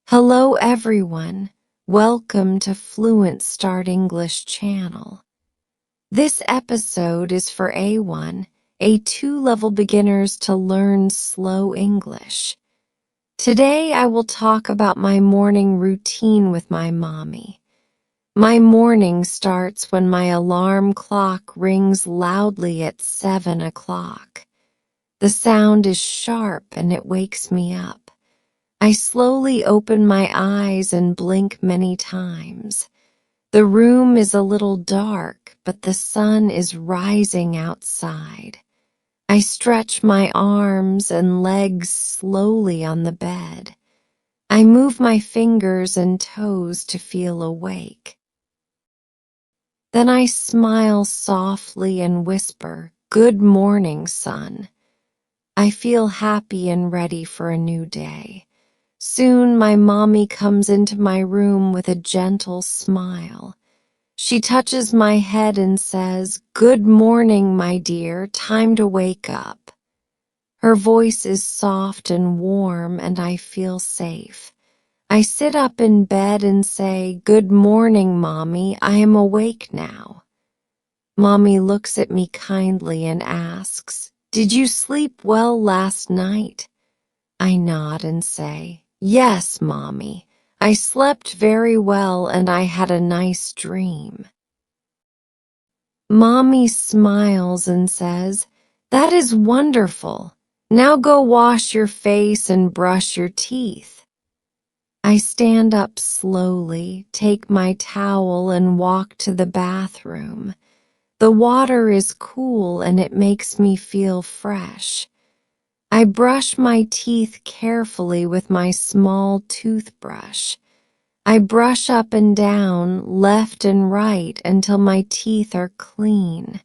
Hello everyone, welcome to Fluent Start English channel. This episode is for A1, A2 level beginners to learn slow English. Today I will talk about my morning routine with my mommy. My morning starts when my alarm clock rings loudly at 7 o'clock. The sound is sharp and it wakes me up. I slowly open my eyes and blink many times. The room is a little dark, but the sun is rising outside. I stretch my arms and legs slowly on the bed. I move my fingers and toes to feel awake. Then I smile softly and whisper, "Good morning, sun." I feel happy and ready for a new day. Soon my mommy comes into my room with a gentle smile. She touches my head and says, "Good morning, my dear, time to wake up." Her voice is soft and warm and I feel safe. I sit up in bed and say, "Good morning, Mommy, I am awake now." Mommy looks at me kindly and asks, "Did you sleep well last night?" I nod and say, "Yes, Mommy, I slept very well and I had a nice dream." Mommy smiles and says, "That is wonderful. Now go wash your face and brush your teeth." I stand up slowly, take my towel and walk to the bathroom. The water is cool and it makes me feel fresh. I brush my teeth carefully with my small toothbrush. I brush up and down, left and right until my teeth are clean.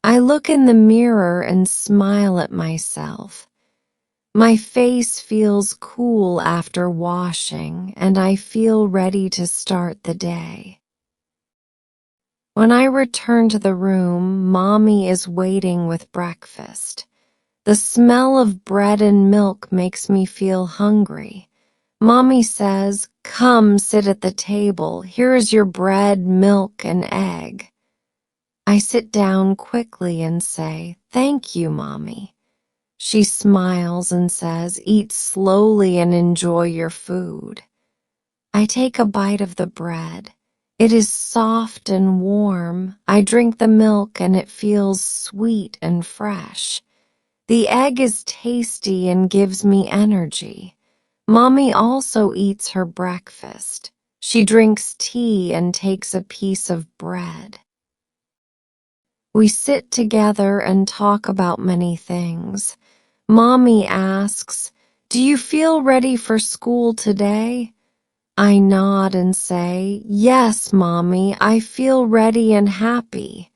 I look in the mirror and smile at myself. My face feels cool after washing, and I feel ready to start the day. When I return to the room, Mommy is waiting with breakfast. The smell of bread and milk makes me feel hungry. Mommy says, "Come sit at the table. Here is your bread, milk, and egg." I sit down quickly and say, "Thank you, Mommy." She smiles and says, "Eat slowly and enjoy your food." I take a bite of the bread. It is soft and warm. I drink the milk and it feels sweet and fresh. The egg is tasty and gives me energy. Mommy also eats her breakfast. She drinks tea and takes a piece of bread. We sit together and talk about many things. Mommy asks, "Do you feel ready for school today?" I nod and say, "Yes, Mommy, I feel ready and happy."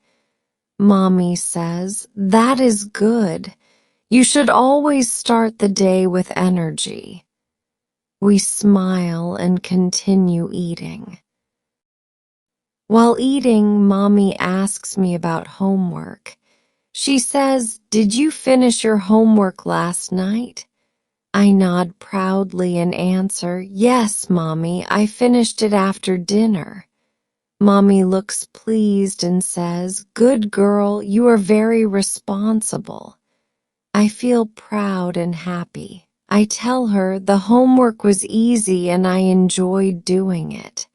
Mommy says, "That is good. You should always start the day with energy." We smile and continue eating. While eating, Mommy asks me about homework. She says, "Did you finish your homework last night?" I nod proudly and answer, "Yes, Mommy, I finished it after dinner." Mommy looks pleased and says, "Good girl, you are very responsible." I feel proud and happy. I tell her the homework was easy and I enjoyed doing it.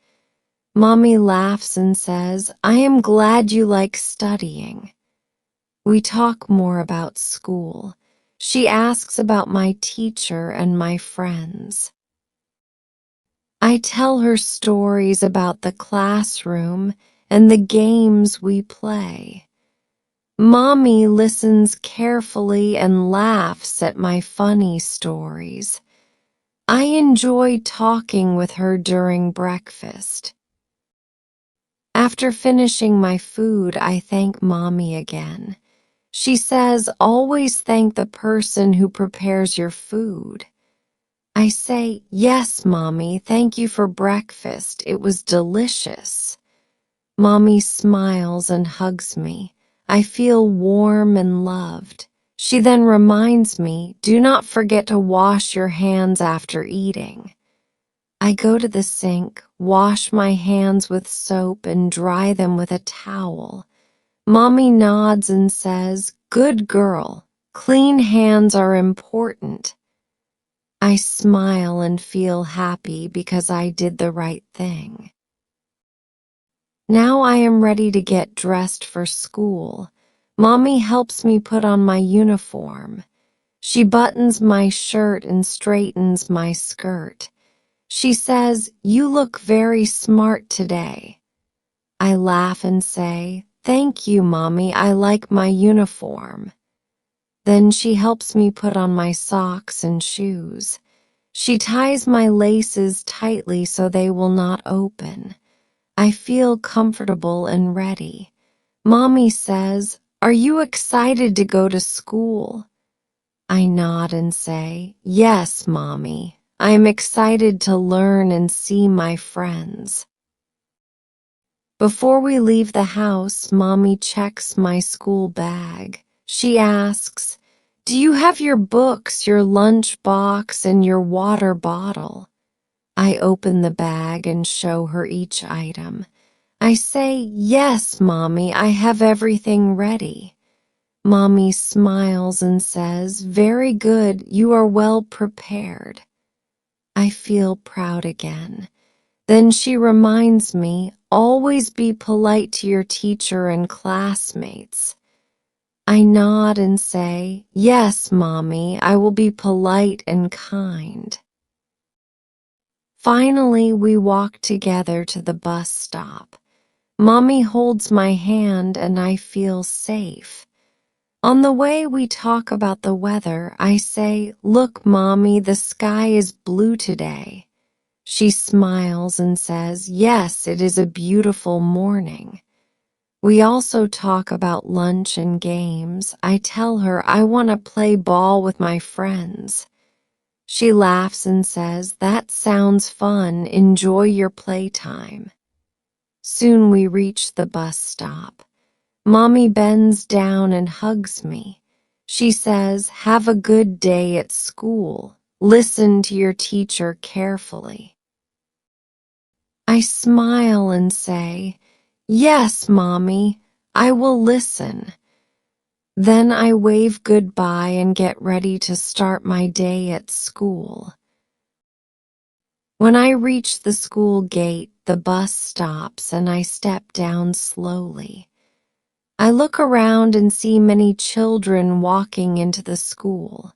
Mommy laughs and says, "I am glad you like studying." We talk more about school. She asks about my teacher and my friends. I tell her stories about the classroom and the games we play. Mommy listens carefully and laughs at my funny stories. I enjoy talking with her during breakfast. After finishing my food, I thank Mommy again. She says, "Always thank the person who prepares your food." I say, "Yes, Mommy, thank you for breakfast. It was delicious." Mommy smiles and hugs me. I feel warm and loved. She then reminds me, do not forget to wash your hands after eating. I go to the sink, wash my hands with soap, and dry them with a towel. Mommy nods and says, "Good girl. Clean hands are important." I smile and feel happy because I did the right thing. Now I am ready to get dressed for school. Mommy helps me put on my uniform. She buttons my shirt and straightens my skirt. She says, "You look very smart today." I laugh and say, "Thank you, Mommy, I like my uniform." Then she helps me put on my socks and shoes. She ties my laces tightly so they will not open. I feel comfortable and ready. Mommy says, "Are you excited to go to school?" I nod and say, "Yes, Mommy. I am excited to learn and see my friends." Before we leave the house, Mommy checks my school bag. She asks, "Do you have your books, your lunch box, and your water bottle?" I open the bag and show her each item. I say, "Yes, Mommy, I have everything ready." Mommy smiles and says, "Very good, you are well prepared." I feel proud again. Then she reminds me, always be polite to your teacher and classmates. I nod and say, "Yes, Mommy, I will be polite and kind." Finally, we walk together to the bus stop. Mommy holds my hand and I feel safe. On the way, we talk about the weather. I say, "Look, Mommy, the sky is blue today." She smiles and says, "Yes, it is a beautiful morning." We also talk about lunch and games. I tell her I want to play ball with my friends. She laughs and says, "That sounds fun. Enjoy your playtime." Soon we reach the bus stop. Mommy bends down and hugs me. She says, "Have a good day at school. Listen to your teacher carefully." I smile and say, "Yes, Mommy, I will listen." Then I wave goodbye and get ready to start my day at school. When I reach the school gate, the bus stops and I step down slowly. I look around and see many children walking into the school.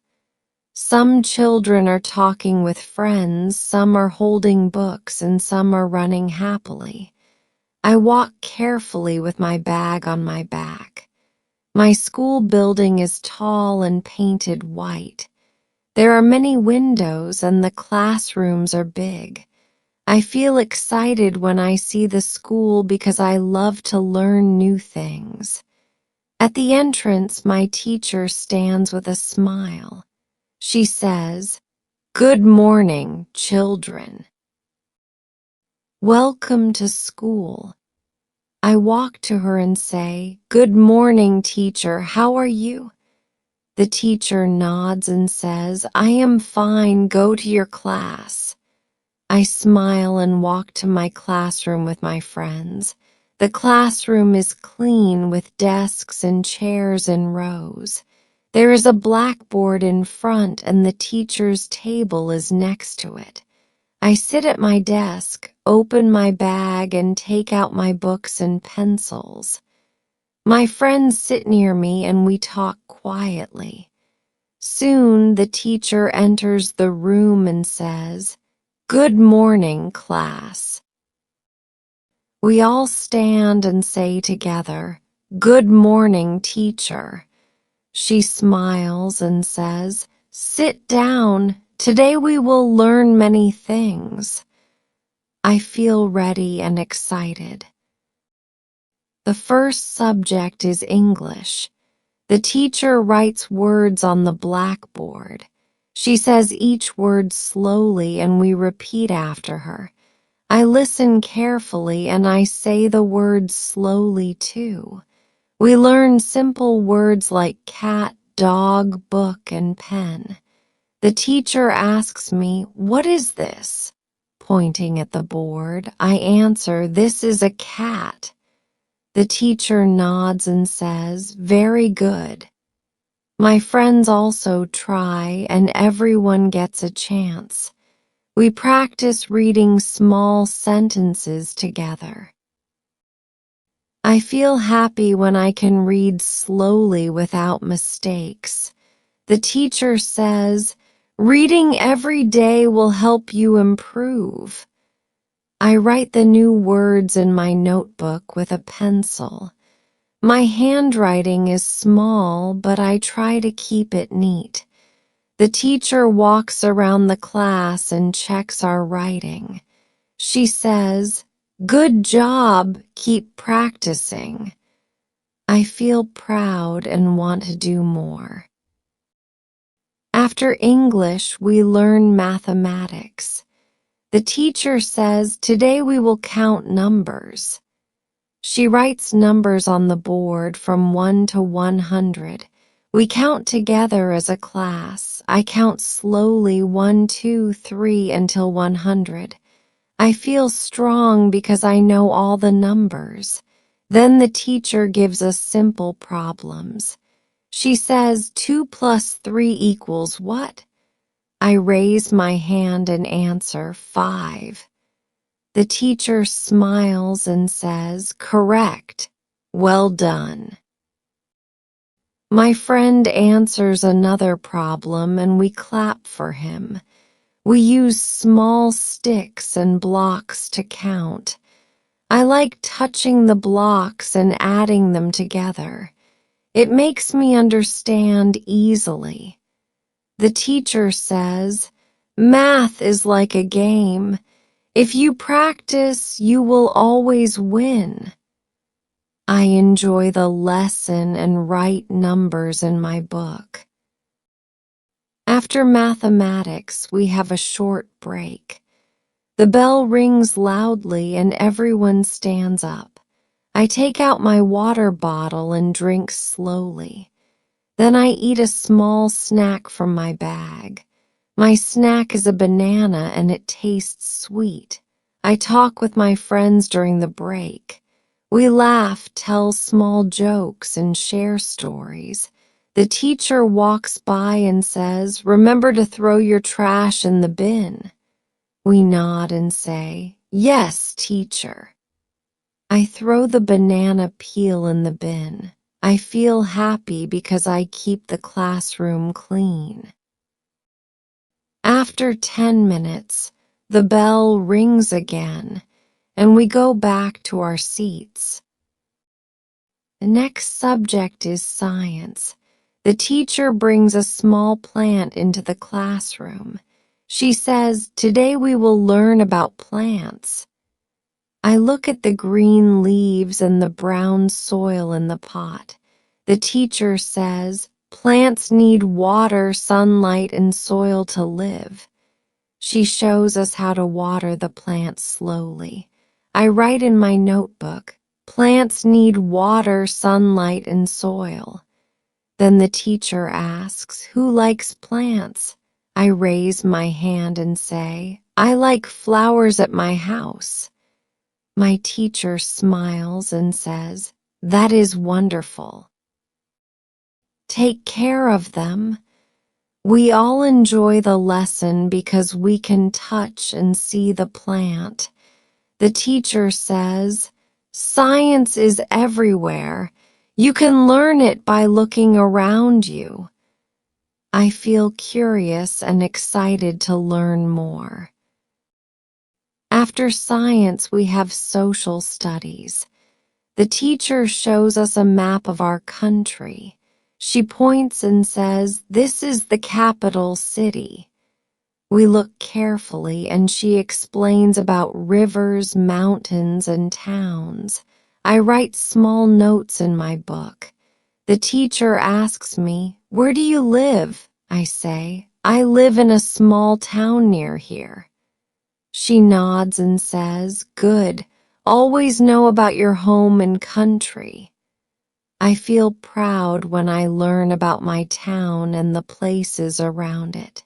Some children are talking with friends, some are holding books, and some are running happily. I walk carefully with my bag on my back. My school building is tall and painted white. There are many windows and the classrooms are big. I feel excited when I see the school because I love to learn new things. At the entrance, my teacher stands with a smile. She says, "Good morning, children. Welcome to school." I walk to her and say, "Good morning, teacher. How are you?" The teacher nods and says, "I am fine. Go to your class." I smile and walk to my classroom with my friends. The classroom is clean with desks and chairs in rows. There is a blackboard in front and the teacher's table is next to it. I sit at my desk, open my bag, and take out my books and pencils. My friends sit near me and we talk quietly. Soon the teacher enters the room and says, "Good morning, class." We all stand and say together, "Good morning, teacher." She smiles and says, "Sit down. Today we will learn many things." I feel ready and excited. The first subject is English. The teacher writes words on the blackboard. She says each word slowly and we repeat after her. I listen carefully and I say the words slowly too. We learn simple words like cat, dog, book, and pen. The teacher asks me, "What is this?" Pointing at the board, I answer, "This is a cat." The teacher nods and says, "Very good." My friends also try, and everyone gets a chance. We practice reading small sentences together. I feel happy when I can read slowly without mistakes. The teacher says, "Reading every day will help you improve." I write the new words in my notebook with a pencil. My handwriting is small, but I try to keep it neat. The teacher walks around the class and checks our writing. She says, "Good job, keep practicing." I feel proud and want to do more. After English, we learn mathematics. The teacher says, "Today we will count numbers." She writes numbers on the board from 1 to 100. We count together as a class. I count slowly 1, 2, 3 until 100. I feel strong because I know all the numbers. Then the teacher gives us simple problems. She says 2 plus 3 equals what? I raise my hand and answer 5. The teacher smiles and says, "Correct. Well done." My friend answers another problem and we clap for him. We use small sticks and blocks to count. I like touching the blocks and adding them together. It makes me understand easily. The teacher says, "Math is like a game. If you practice, you will always win." I enjoy the lesson and write numbers in my book. After mathematics, we have a short break. The bell rings loudly and everyone stands up. I take out my water bottle and drink slowly. Then I eat a small snack from my bag. My snack is a banana and it tastes sweet. I talk with my friends during the break. We laugh, tell small jokes, and share stories. The teacher walks by and says, "Remember to throw your trash in the bin." We nod and say, "Yes, teacher." I throw the banana peel in the bin. I feel happy because I keep the classroom clean. After 10 minutes, the bell rings again, and we go back to our seats. The next subject is science. The teacher brings a small plant into the classroom. She says, "Today we will learn about plants." I look at the green leaves and the brown soil in the pot. The teacher says, "Plants need water, sunlight, and soil to live." She shows us how to water the plants slowly. I write in my notebook, "Plants need water, sunlight, and soil." Then the teacher asks, "Who likes plants?" I raise my hand and say, "I like flowers at my house." My teacher smiles and says, "That is wonderful. Take care of them." We all enjoy the lesson because we can touch and see the plant. The teacher says, "Science is everywhere. You can learn it by looking around you." I feel curious and excited to learn more. After science, we have social studies. The teacher shows us a map of our country. She points and says, "This is the capital city." We look carefully and she explains about rivers, mountains, and towns. I write small notes in my book. The teacher asks me, "Where do you live?" I say, "I live in a small town near here." She nods and says, "Good. Always know about your home and country." I feel proud when I learn about my town and the places around it.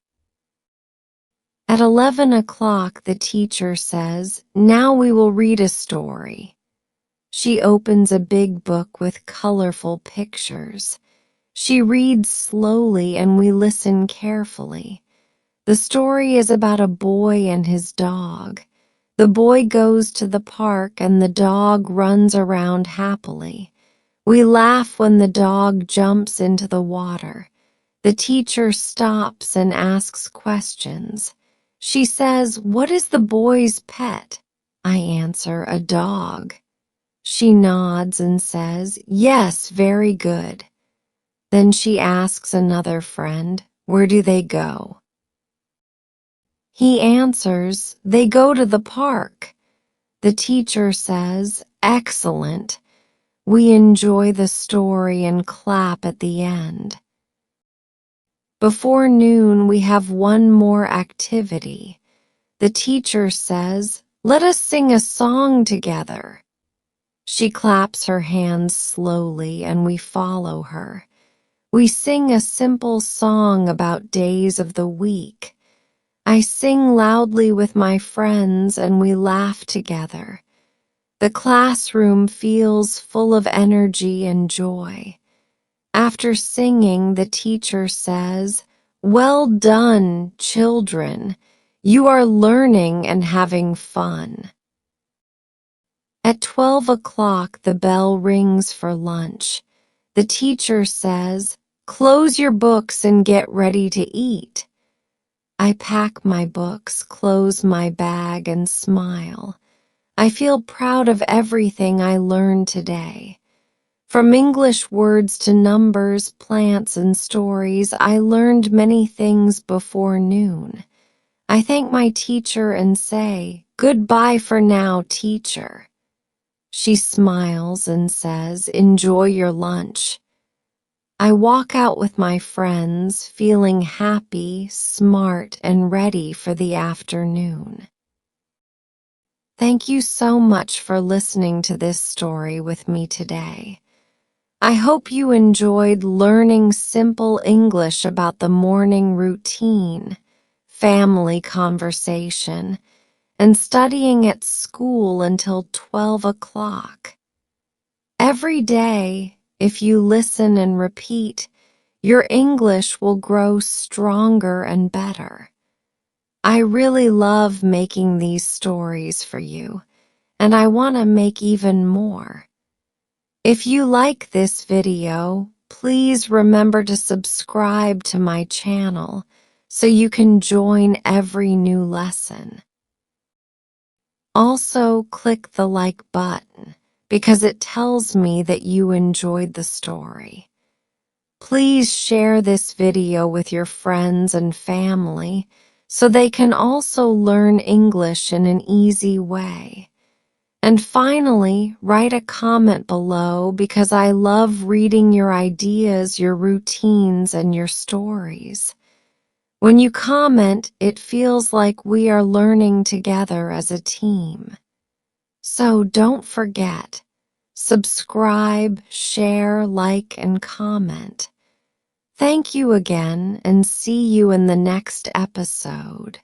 At 11 o'clock, the teacher says, "Now we will read a story." She opens a big book with colorful pictures. She reads slowly and we listen carefully. The story is about a boy and his dog. The boy goes to the park and the dog runs around happily. We laugh when the dog jumps into the water. The teacher stops and asks questions. She says, "What is the boy's pet?" I answer, "A dog." She nods and says, "Yes, very good." Then she asks another friend, "Where do they go?" He answers, "They go to the park." The teacher says, "Excellent." We enjoy the story and clap at the end. Before noon, we have one more activity. The teacher says, "Let us sing a song together." She claps her hands slowly and we follow her. We sing a simple song about days of the week. I sing loudly with my friends and we laugh together. The classroom feels full of energy and joy. After singing, the teacher says, "Well done, children. You are learning and having fun." At 12 o'clock, the bell rings for lunch. The teacher says, "Close your books and get ready to eat." I pack my books, close my bag, and smile. I feel proud of everything I learned today. From English words to numbers, plants, and stories, I learned many things before noon. I thank my teacher and say, "Goodbye for now, teacher." She smiles and says, "Enjoy your lunch." I walk out with my friends, feeling happy, smart, and ready for the afternoon. Thank you so much for listening to this story with me today. I hope you enjoyed learning simple English about the morning routine, family conversation, and studying at school until 12 o'clock. Every day, if you listen and repeat, your English will grow stronger and better. I really love making these stories for you, and I want to make even more. If you like this video, please remember to subscribe to my channel so you can join every new lesson. Also, click the like button because it tells me that you enjoyed the story. Please share this video with your friends and family so they can also learn English in an easy way. And finally, write a comment below because I love reading your ideas, your routines, and your stories. When you comment, it feels like we are learning together as a team. So don't forget, subscribe, share, like, and comment. Thank you again, and see you in the next episode.